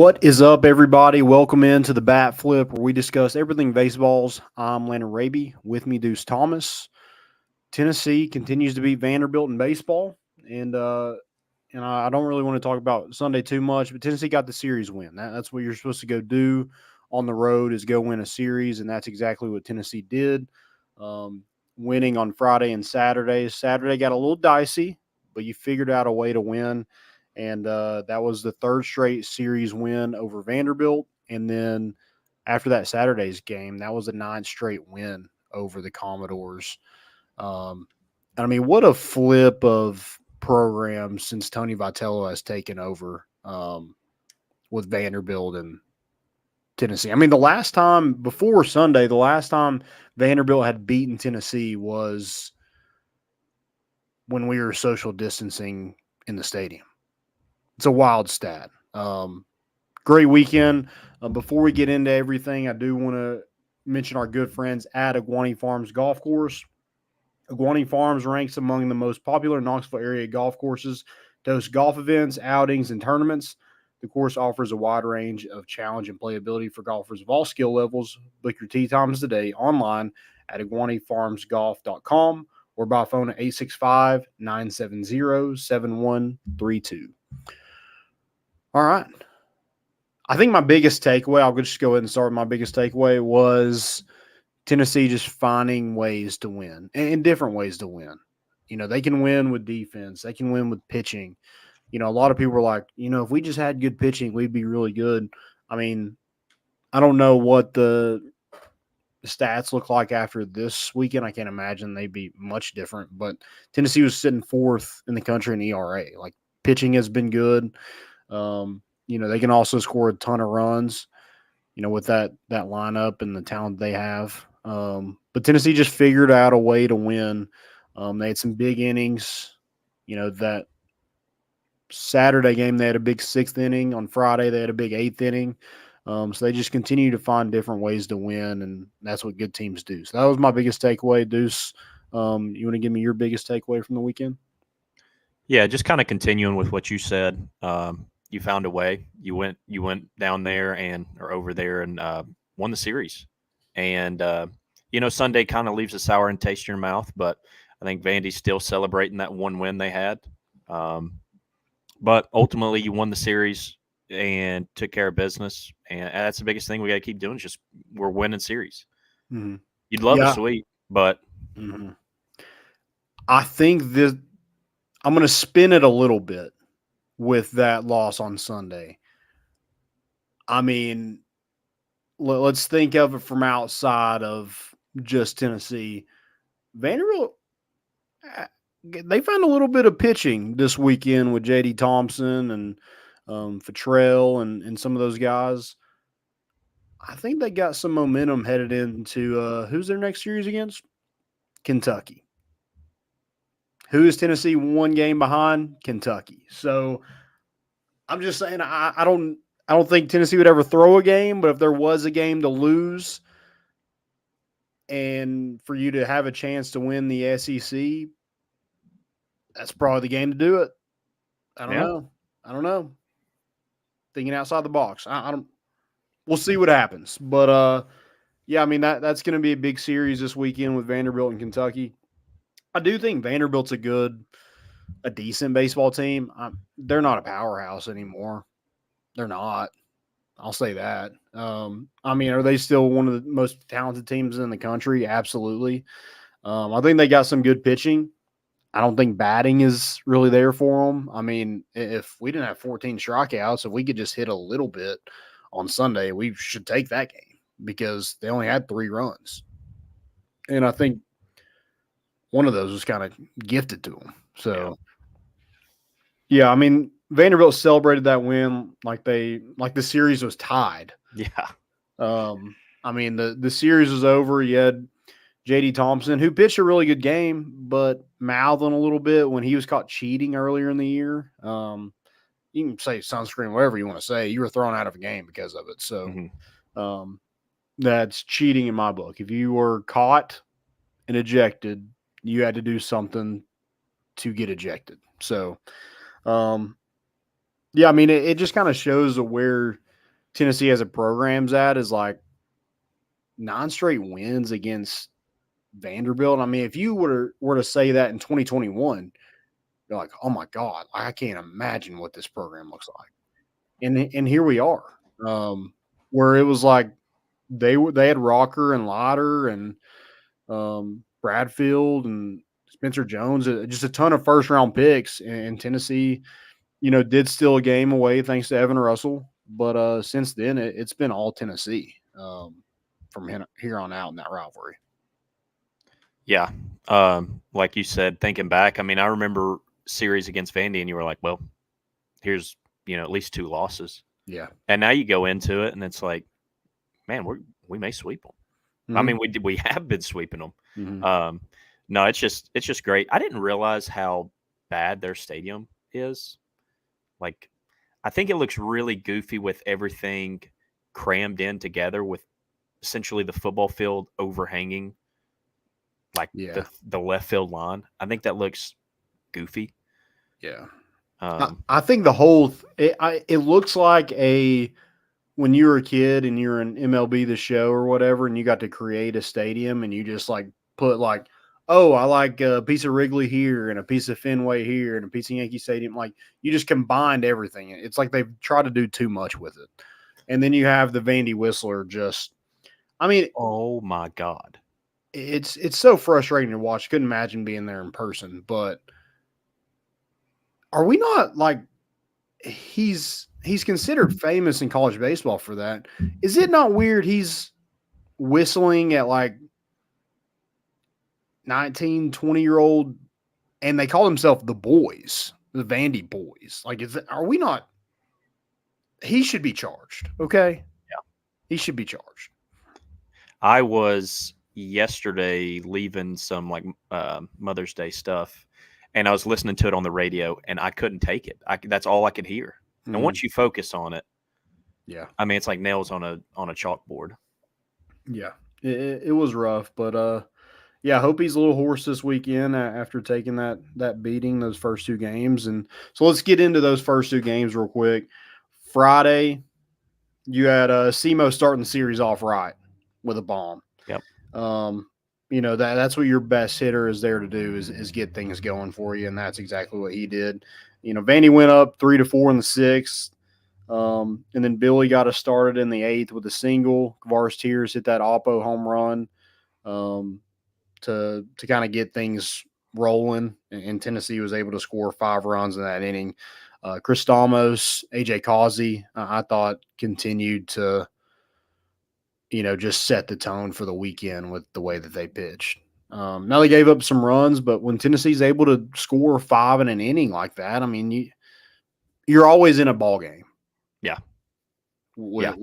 What is up, everybody? Welcome into the Bat Flip, where we discuss everything baseballs. I'm Landon Raby. With me, Deuce Thomas. Tennessee continues to beat Vanderbilt in baseball, and I don't really want to talk about Sunday too much, but Tennessee got the series win. That's what you're supposed to go do on the road is go win a series, and that's exactly what Tennessee did. Um, Winning on Friday and Saturday. Saturday got a little dicey, but you figured out a way to win. And that was the third straight series win over Vanderbilt. And then after that Saturday's game, that was a ninth straight win over the Commodores. I mean, what a flip of programs since Tony Vitello has taken over with Vanderbilt and Tennessee. I mean, the last time before Sunday, the last time Vanderbilt had beaten Tennessee was when we were social distancing in the stadium. It's a wild stat. Great weekend. Before we get into everything, I do want to mention our good friends at Agwani Farms Golf Course. Agwani Farms ranks among the most popular Knoxville area golf courses to host golf events, outings, and tournaments. The course offers a wide range of challenge and playability for golfers of all skill levels. Book your tee times today online at iguanifarmsgolf.com or by phone at 865-970-7132. All right. I think my biggest takeaway, I'll just go ahead and start with my biggest takeaway, was Tennessee just finding ways to win and different ways to win. You know, they can win with defense. They can win with pitching. You know, a lot of people were like, if we just had good pitching, we'd be really good. I mean, I don't know what the stats look like after this weekend. I can't imagine they'd be much different. But Tennessee was sitting fourth in the country in ERA. Like, pitching has been good. They can also score a ton of runs, with that lineup and the talent they have. But Tennessee just figured out a way to win. They had some big innings. That Saturday game, they had a big sixth inning. On Friday, they had a big eighth inning. So they just continue to find different ways to win, and that's what good teams do. So that was my biggest takeaway. Deuce, you want to give me your biggest takeaway from the weekend? Yeah, just kind of continuing with what you said. You found a way. You went down there or over there and won the series. And Sunday kind of leaves a sour taste in your mouth, but I think Vandy's still celebrating that one win they had. But ultimately, you won the series and took care of business, and that's the biggest thing we got to keep doing. Is just we're winning series. Mm-hmm. You'd love a sweep, but I think this. I'm going to spin it a little bit with that loss on Sunday. I mean, let's think of it from outside of just Tennessee. Vanderbilt, they found a little bit of pitching this weekend with J.D. Thompson and Futrell and some of those guys. I think they got some momentum headed into who's their next series against? Kentucky. Who is Tennessee one game behind? Kentucky. So I'm just saying I don't think Tennessee would ever throw a game, but if there was a game to lose and for you to have a chance to win the SEC, that's probably the game to do it. I don't know. Thinking outside the box. I don't. We'll see what happens, but yeah, I mean that's going to be a big series this weekend with Vanderbilt and Kentucky. I do think Vanderbilt's a decent baseball team. They're not a powerhouse anymore. They're not. I'll say that. I mean, are they still one of the most talented teams in the country? Absolutely. I think they got some good pitching. I don't think batting is really there for them. I mean, if we didn't have 14 strikeouts, if we could just hit a little bit on Sunday, we should take that game because they only had 3 runs. And I think one of those was kind of gifted to them. So, yeah, I mean, Vanderbilt celebrated that win like the series was tied. Yeah. I mean, the series was over. You had J.D. Thompson, who pitched a really good game, but mouthing a little bit when he was caught cheating earlier in the year. You can say sunscreen, whatever you want to say. You were thrown out of a game because of it. So that's cheating in my book. If you were caught and ejected, you had to do something to get ejected. So, yeah, I mean, it just kind of shows where Tennessee as a program's at is like 9 straight wins against Vanderbilt. I mean, if you were to say that in 2021, you're like, oh my God, I can't imagine what this program looks like. And here we are, where it was like they had Rocker and Lauder and Bradfield and Spencer Jones, just a ton of first round picks. And Tennessee, did steal a game away thanks to Evan Russell. But since then, it's been all Tennessee from here on out in that rivalry. Yeah. Like you said, thinking back, I mean, I remember series against Vandy, and you were like, well, here's, at least 2 losses. Yeah. And now you go into it, and it's like, man, we may sweep them. Mm-hmm. I mean, we have been sweeping them. Mm-hmm. No, it's just great. I didn't realize how bad their stadium is. Like, I think it looks really goofy with everything crammed in together, with essentially the football field overhanging, like the left field line. I think that looks goofy. Yeah. I think the whole it looks like when you were a kid and you're in MLB The Show or whatever, and you got to create a stadium and you just like put like, oh, I like a piece of Wrigley here and a piece of Fenway here and a piece of Yankee Stadium. Like you just combined everything. It's like they've tried to do too much with it. And then you have the Vandy Whistler oh my God. It's so frustrating to watch. Couldn't imagine being there in person, but are we not like he's considered famous in college baseball for that? Is it not weird he's whistling at like 19, 20-year-old and they call themselves the boys, the Vandy boys? Like, are we not? He should be charged. Okay. Yeah. He should be charged. I was yesterday leaving some like Mother's Day stuff, and I was listening to it on the radio, and I couldn't take it. That's all I could hear. Mm-hmm. And once you focus on it, yeah, I mean, it's like nails on a chalkboard. Yeah, it was rough, but yeah, I hope he's a little hoarse this weekend after taking that beating those first 2 games. And so let's get into those first 2 games real quick. Friday, you had SEMO starting the series off right with a bomb. Yep. That's what your best hitter is there to do is get things going for you, and that's exactly what he did. Vandy went up 3-4 in the 6th. And then Billy got us started in the 8th with a single. Kavaris Tears hit that Oppo home run to kind of get things rolling. And Tennessee was able to score 5 runs in that inning. Chris Stamos, AJ Causey, I thought continued to, just set the tone for the weekend with the way that they pitched. Now they gave up some runs, but when Tennessee's able to score 5 in an inning like that, I mean, you're always in a ball game. Yeah. With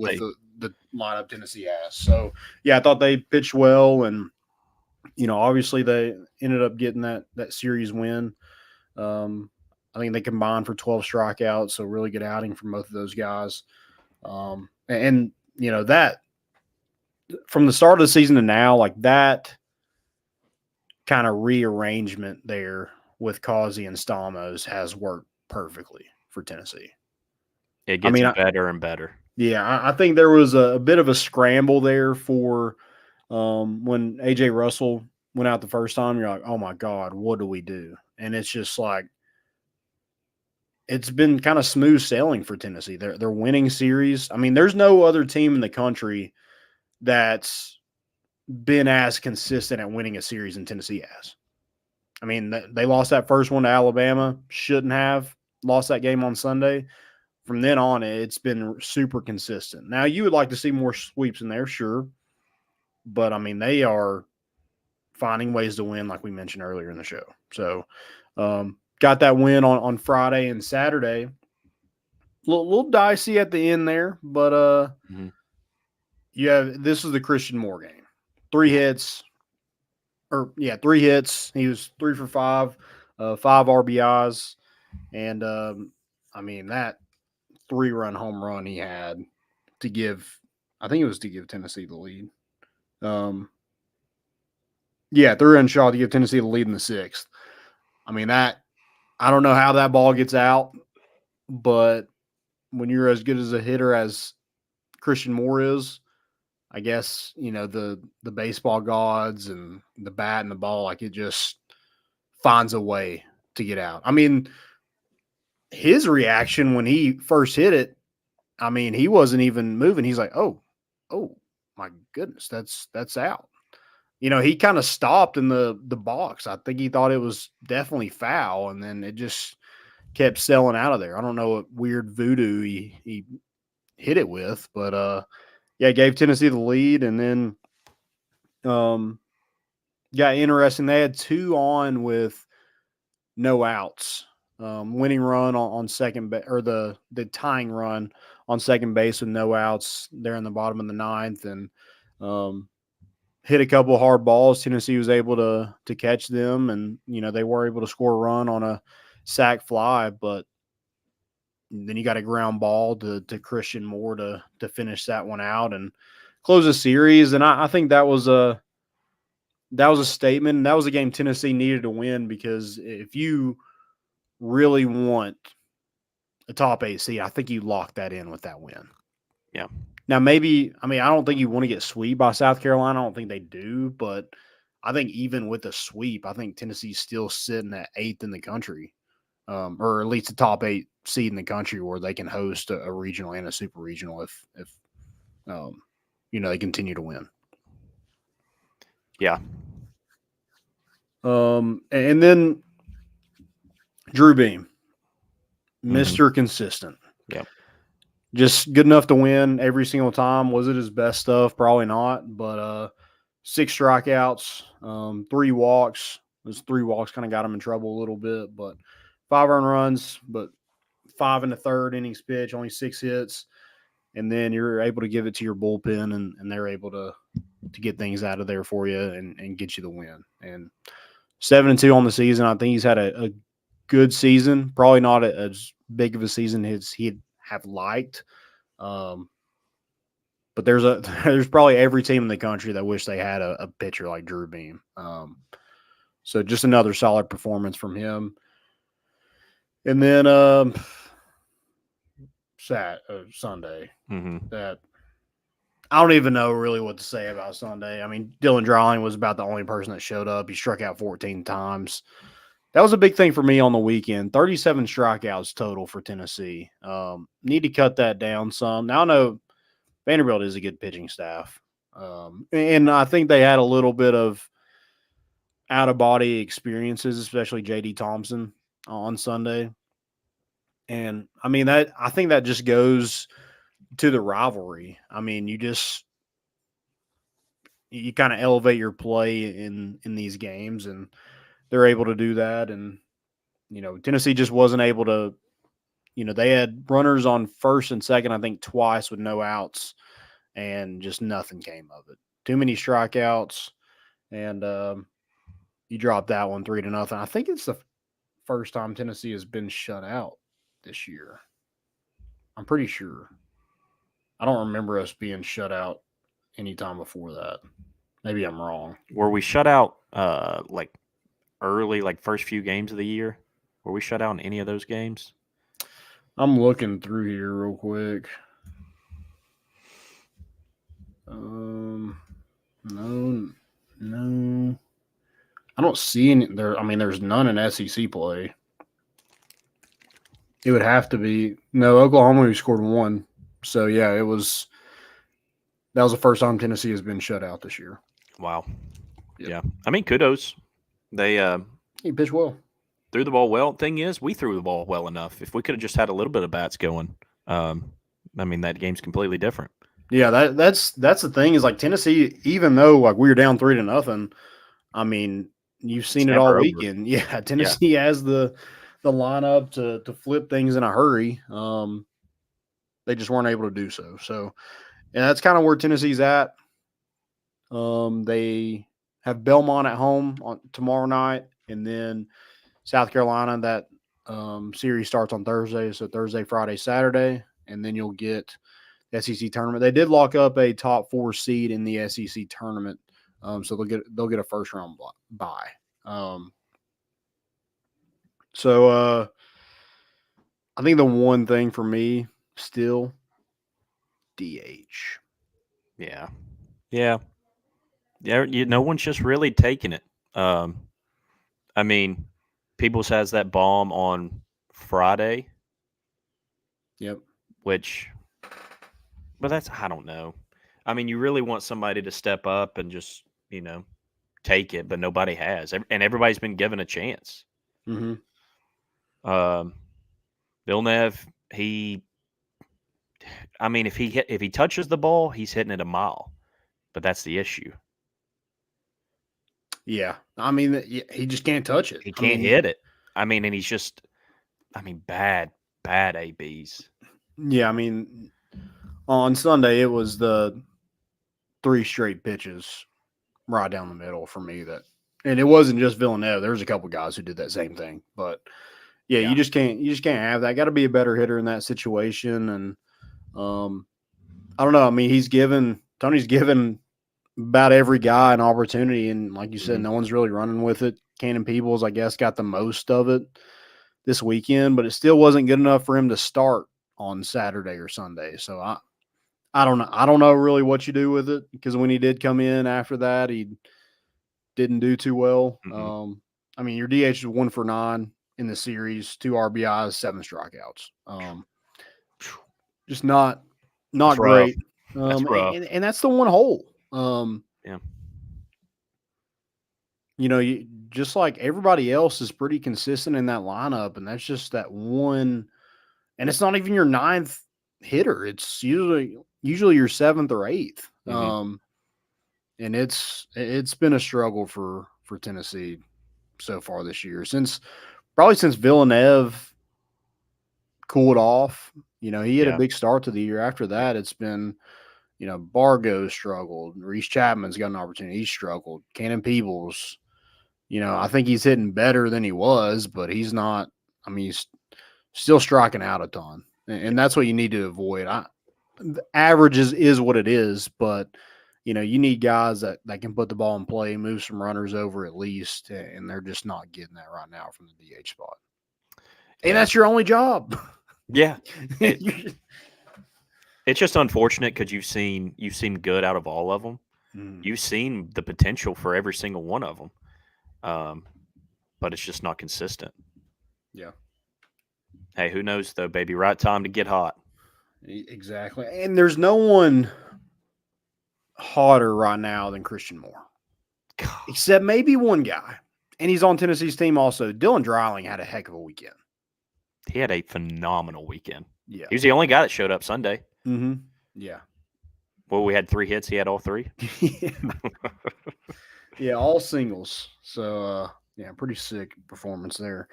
the lineup Tennessee has. So, yeah, I thought they pitched well, and, obviously they ended up getting that series win. I think they combined for 12 strikeouts, so really good outing from both of those guys. And that from the start of the season to now, like that kind of rearrangement there with Causey and Stamos has worked perfectly for Tennessee. It gets better and better. Yeah, I think there was a bit of a scramble there for when AJ Russell went out the first time. You're like, oh my God, what do we do? And it's just like it's been kind of smooth sailing for Tennessee. They're winning series. I mean, there's no other team in the country that's been as consistent at winning a series than Tennessee has. I mean, they lost that first one to Alabama. Shouldn't have lost that game on Sunday. From then on, it's been super consistent. Now, you would like to see more sweeps in there, sure. But, I mean, they are finding ways to win like we mentioned earlier in the show. So, got that win on Friday and Saturday. Little dicey at the end there, but this was the Christian Moore game. 3 hits. 3 hits. He was 3 for 5, 5 RBIs. And, I mean, that 3-run home run he had to give, I think it was to give Tennessee the lead. 3-run shot to give Tennessee the lead in the 6th. I mean, I don't know how that ball gets out, but when you're as good as a hitter as Christian Moore is. I guess, the baseball gods and the bat and the ball, like it just finds a way to get out. I mean, his reaction when he first hit it, I mean, he wasn't even moving. He's like, oh my goodness, that's out. He kind of stopped in the box. I think he thought it was definitely foul, and then it just kept sailing out of there. I don't know what weird voodoo he hit it with, but yeah, gave Tennessee the lead, and then got interesting. They had 2 on with no outs. Winning run on second base, or the tying run on second base with no outs there in the bottom of the 9th, and hit a couple of hard balls. Tennessee was able to catch them, and they were able to score a run on a sac fly, but then you got a ground ball to Christian Moore to finish that one out and close the series. And I think that was a statement. That was a game Tennessee needed to win, because if you really want a top 8 seed, I think you lock that in with that win. Yeah. Now, maybe, I don't think you want to get swept by South Carolina. I don't think they do, but I think even with a sweep, I think Tennessee's still sitting at 8th in the country, or at least the top 8 seed in the country, where they can host a regional and a super regional if they continue to win. Yeah. And then Drew Beam, Mr. Consistent. Yep. Just good enough to win every single time. Was it his best stuff? Probably not. But 6 strikeouts, 3 walks. Those 3 walks kind of got him in trouble a little bit. But 5 earned runs, but 5 in the 3rd innings pitch, only 6 hits. And then you're able to give it to your bullpen, and they're able to get things out of there for you and get you the win. And 7-2 on the season. I think he's had a good season. Probably not as big of a season as he'd have liked. But there's probably every team in the country that wish they had a pitcher like Drew Beam. So just another solid performance from him. And then Sunday. That I don't even know really what to say about Sunday. I mean, Dylan Drawling was about the only person that showed up. He struck out 14 times. That was a big thing for me on the weekend. 37 strikeouts total for Tennessee. Need to cut that down some. Now I know Vanderbilt is a good pitching staff. And I think they had a little bit of out-of-body experiences, especially J.D. Thompson on Sunday. And, I think that just goes to the rivalry. You kind of elevate your play in these games, and they're able to do that. And, Tennessee just wasn't able to, they had runners on first and second, I think twice with no outs, and just nothing came of it. Too many strikeouts, and you dropped that one 3-0. I think it's the first time Tennessee has been shut out this year. I'm pretty sure. I don't remember us being shut out any time before that. Maybe I'm wrong. Were we shut out early, first few games of the year? Were we shut out in any of those games? I'm looking through here real quick. No. I don't see any there. There's none in SEC play. It would have to be Oklahoma, who scored 1. So yeah, that was the first time Tennessee has been shut out this year. Wow. Yep. Yeah. Kudos. They he pitched well. Threw the ball well. Thing is, we threw the ball well enough. If we could have just had a little bit of bats going, that game's completely different. Yeah, that's the thing is, Tennessee, even though we were down 3-0, you've seen it all weekend. Over. Yeah, Tennessee has the lineup to flip things in a hurry. They just weren't able to do so. So, and that's kind of where Tennessee's at. They have Belmont at home on tomorrow night, and then South Carolina. That series starts on Thursday, so Thursday, Friday, Saturday, and then you'll get the SEC tournament. They did lock up a top 4 seed in the SEC tournament, so they'll get a first round bye. So I think the one thing for me still, DH. Yeah. Yeah. Yeah. No one's just really taking it. I mean, Peoples has that bomb on Friday, Yep. which, but that's, I don't know. I mean, you really want somebody to step up and just, take it, but nobody has. And everybody's been given a chance. Mm-hmm. Um, Villeneuve, I mean, if he touches the ball, he's hitting it a mile, but that's the issue. Yeah. I mean, he just can't touch it. He I can't mean, hit it. I mean, and he's just, bad ABs. yeah. I mean, on Sunday, it was the 3 straight pitches right down the middle for me and it wasn't just Villeneuve. There was a couple guys who did that same thing, but yeah, Yeah. you just can't have that. Got to be a better hitter in that situation. And I don't know. I mean, Tony's given about every guy an opportunity, and like you said, Mhm. no one's really running with it. Cannon Peebles, I guess, got the most of it this weekend, but it still wasn't good enough for him to start on Saturday or Sunday. So I don't know. I don't know really what you do with it, because when he did come in after that, he didn't do too well. Mm-mm. I mean, your DH is 1 for 9 in the series, 2 RBIs, 7 strikeouts. Just not That's rough. great. That's rough. And that's the one hole. Yeah. Just like everybody else is pretty consistent in that lineup, and that's just that one. And it's not even your 9th hitter; it's usually your 7th or 8th. Mhm. And it's been a struggle for Tennessee so far this year, probably since Villeneuve cooled off. He had a Yeah. big start to the year. After that, it's been, Bargo struggled. Reese Chapman's got an opportunity. He struggled. Cannon Peebles, I think he's hitting better than he was, but he's not. I mean, he's still striking out a ton, and that's what you need to avoid. The average is what it is, but you need guys that can put the ball in play, move some runners over at least, and they're just not getting that right now from the DH spot. And Yeah. that's your only job. Yeah. It's just unfortunate because you've seen good out of all of them. Mm, You've seen the potential for every single one of them, but it's just not consistent. yeah, Hey, who knows though, baby? Right time to get hot. exactly. And there's no one hotter right now than Christian Moore, God, except maybe one guy, and he's on Tennessee's team also. Dylan Dreiling had a heck of a weekend. he had a phenomenal weekend. Yeah. He was the only guy that showed up Sunday. Mm-hmm. Yeah. Well, we had 3 hits. He had all 3. Yeah. Yeah, all singles. So yeah, pretty sick performance there.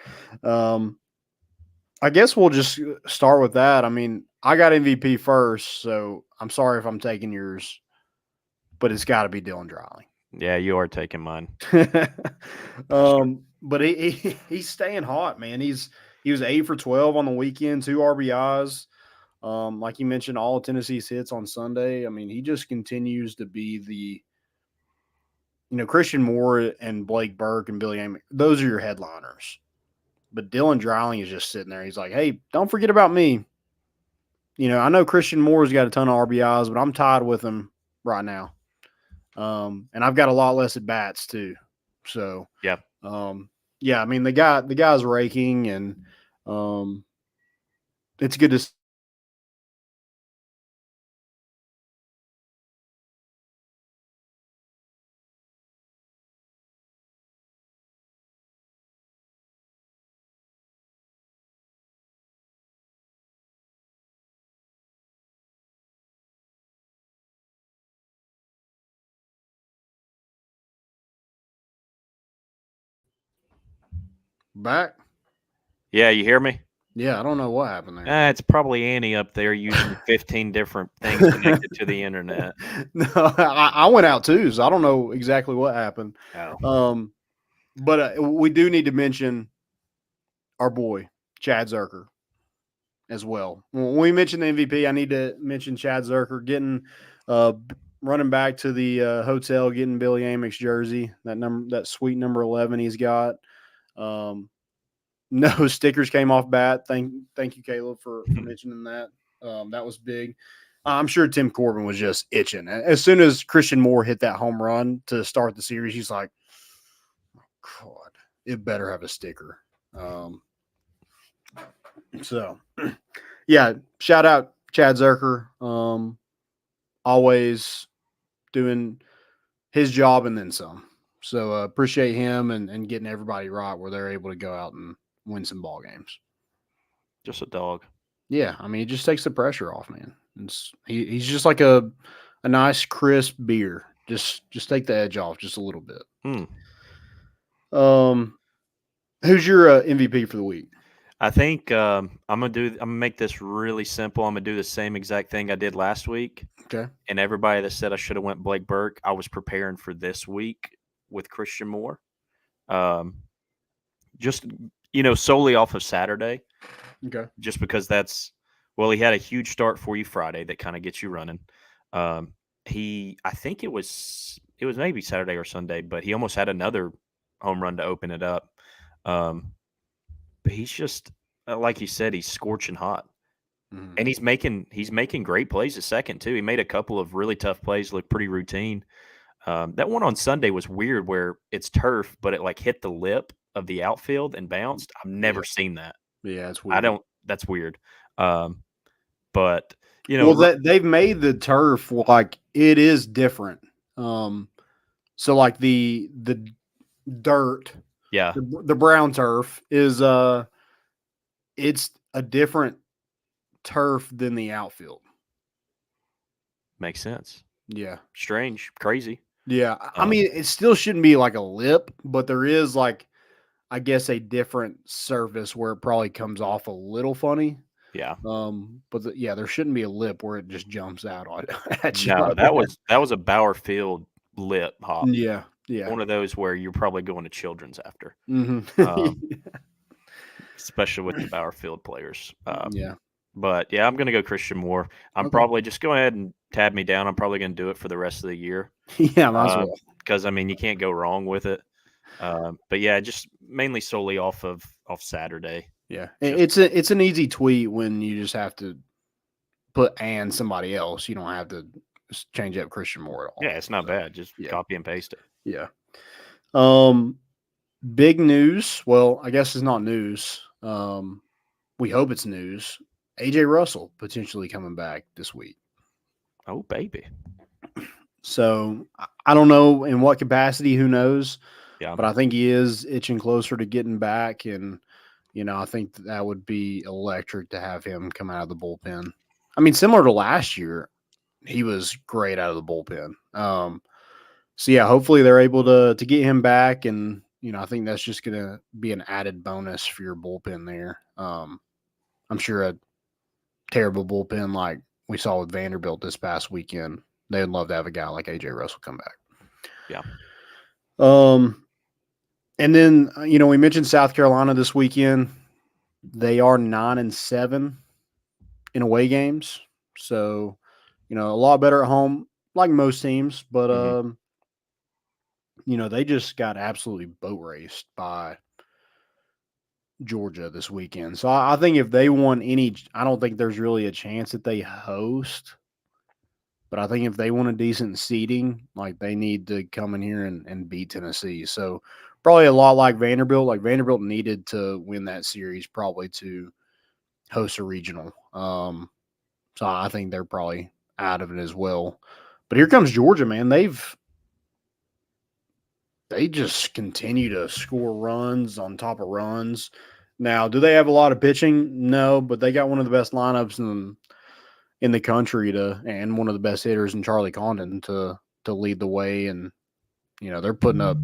I guess we'll just start with that. I mean, I got MVP first, so I'm sorry if I'm taking yours, but it's got to be Dylan Dreiling. Yeah, you are taking mine. But he's staying hot, man. He was 8 for 12 on the weekend, 2 RBIs. Like you mentioned, all of Tennessee's hits on Sunday. I mean, he just continues to be Christian Moore and Blake Burke and Billy Amick. Those are your headliners. But Dylan Dreiling is just sitting there. He's like, hey, don't forget about me. I know Christian Moore's got a ton of RBIs, but I'm tied with him right now. And I've got a lot less at bats too. So Yeah. yeah, I mean the guy's raking, and it's good to see. Back. Yeah, you hear me? Yeah, I don't know what happened there. It's probably Annie up there using 15 different things connected to the internet. No, I went out too, so I don't know exactly what happened. Oh. But we do need to mention our boy Chad Zerker as well. When we mention the MVP, I need to mention Chad Zerker getting running back to the hotel, getting Billy Amick's jersey, that sweet number 11 he's got. No stickers came off bat. Thank you, Caleb, for mentioning that. That was big. I'm sure Tim Corbin was just itching. As soon as Christian Moore hit that home run to start the series, he's like, God, it better have a sticker. So, yeah, shout out Chad Zerker. Always doing his job and then some. So appreciate him and getting everybody right where they're able to go out and win some ball games. Just a dog. Yeah, I mean, it just takes the pressure off, man. He's just like a nice crisp beer. Just take the edge off just a little bit. Who's your MVP for the week? I think I'm gonna make this really simple. I'm gonna do the same exact thing I did last week. Okay. And everybody that said I should have went Blake Burke, I was preparing for this week with Christian Moore. Just solely off of Saturday. Okay. Just because he had a huge start for you Friday that kind of gets you running. I think it was maybe Saturday or Sunday, but he almost had another home run to open it up. But he's just like you said, he's scorching hot, and he's making great plays at second too. He made a couple of really tough plays look pretty routine. That one on Sunday was weird, where it's turf, but it like hit the lip of the outfield and bounced. I've never seen that. Yeah, it's weird. That's weird. But they've made the turf like it is different. So like the dirt. Yeah. The brown turf is it's a different turf than the outfield. Makes sense. Yeah. Strange. Crazy. Yeah. I mean, it still shouldn't be like a lip, but there is like, I guess, a different surface where it probably comes off a little funny. Yeah. But there shouldn't be a lip where it just jumps out at you. No, that was a Bauer Field lip hop. Yeah. Yeah. One of those where you're probably going to Children's after. Especially with the Bauer Field players. Yeah. But yeah, I'm going to go Christian Moore. I'm probably just go ahead and tab me down. I'm probably going to do it for the rest of the year. Yeah, might as well. Because I mean, you can't go wrong with it. But yeah, just mainly solely off Saturday. Yeah, it's an easy tweet when you just have to put and somebody else. You don't have to change up Christian Moore at all. Yeah, it's not bad. Just copy and paste it. Yeah. Big news. Well, I guess it's not news. We hope it's news. AJ Russell potentially coming back this week. Oh, baby. So I don't know in what capacity. Who knows? Yeah. But I think he is itching closer to getting back, and I think that would be electric to have him come out of the bullpen. I mean, similar to last year, he was great out of the bullpen. So yeah, hopefully they're able to get him back, and I think that's just going to be an added bonus for your bullpen there. I'm sure a terrible bullpen like we saw with Vanderbilt this past weekend, they'd love to have a guy like AJ Russell come back. Yeah. And then, we mentioned South Carolina this weekend. They are 9-7 in away games. So, a lot better at home, like most teams. But, they just got absolutely boat raced by Georgia this weekend. So I think if they won I don't think there's really a chance that they host. But I think if they want a decent seeding, like they need to come in here and beat Tennessee. So probably a lot like Vanderbilt. Like Vanderbilt needed to win that series probably to host a regional. So I think they're probably out of it as well. But here comes Georgia, man. They just continue to score runs on top of runs. Now, do they have a lot of pitching? No, but they got one of the best lineups in the country and one of the best hitters in Charlie Condon to lead the way. And, they're putting up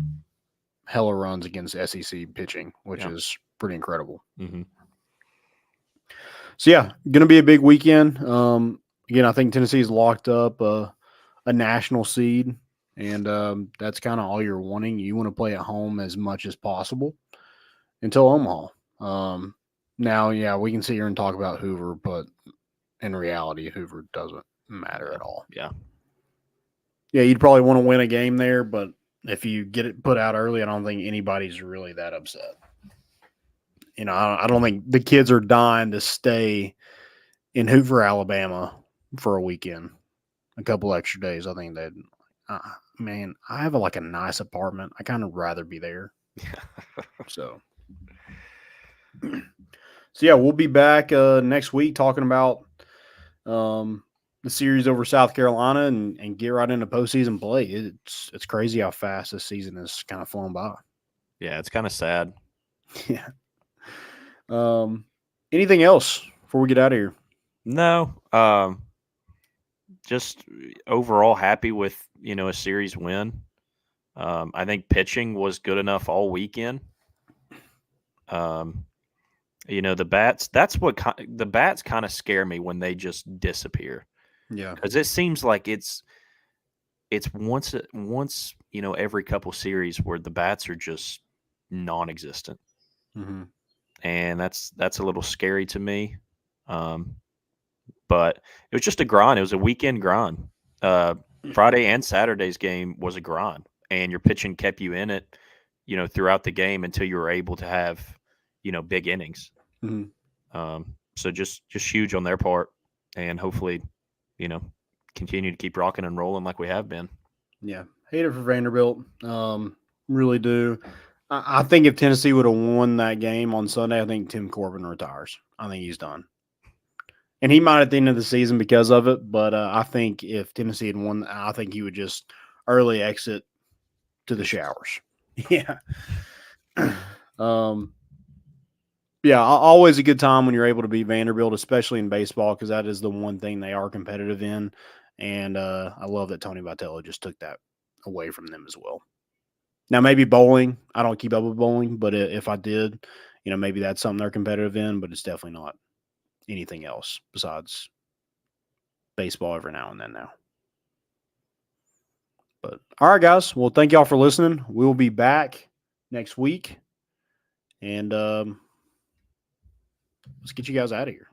hella runs against SEC pitching, which is pretty incredible. Mm-hmm. So, yeah, going to be a big weekend. Again, I think Tennessee's locked up a national seed, and that's kind of all you're wanting. You want to play at home as much as possible until Omaha. Now, yeah, we can sit here and talk about Hoover, but in reality, Hoover doesn't matter at all. Yeah. Yeah, you'd probably want to win a game there, but if you get it put out early, I don't think anybody's really that upset. I don't think the kids are dying to stay in Hoover, Alabama, for a weekend, a couple extra days. I think that, man, I have a nice apartment. I kind of rather be there. So, so yeah, we'll be back next week talking about the series over South Carolina and get right into postseason play. It's crazy how fast this season has kind of flown by. Yeah, it's kind of sad. Yeah. Anything else before we get out of here? No, just overall happy with a series win. I think pitching was good enough all weekend. The bats. That's what the bats kind of scare me when they just disappear. Yeah, because it seems like it's once every couple series where the bats are just non-existent, mm-hmm. and that's a little scary to me. But it was just a grind. It was a weekend grind. Friday and Saturday's game was a grind, and your pitching kept you in it, throughout the game until you were able to have, big innings. Mm-hmm. So just huge on their part, and hopefully, continue to keep rocking and rolling like we have been. Yeah, hate it for Vanderbilt. Really do. I think if Tennessee would have won that game on Sunday, I think Tim Corbin retires. I think he's done. And he might at the end of the season because of it, but I think if Tennessee had won, I think he would just early exit to the showers. Yeah. Yeah, always a good time when you're able to beat Vanderbilt, especially in baseball, because that is the one thing they are competitive in. And I love that Tony Vitello just took that away from them as well. Now, maybe bowling. I don't keep up with bowling, but if I did, maybe that's something they're competitive in, but it's definitely not anything else besides baseball every now and then now. But all right, guys. Well, thank y'all for listening. We'll be back next week. And let's get you guys out of here.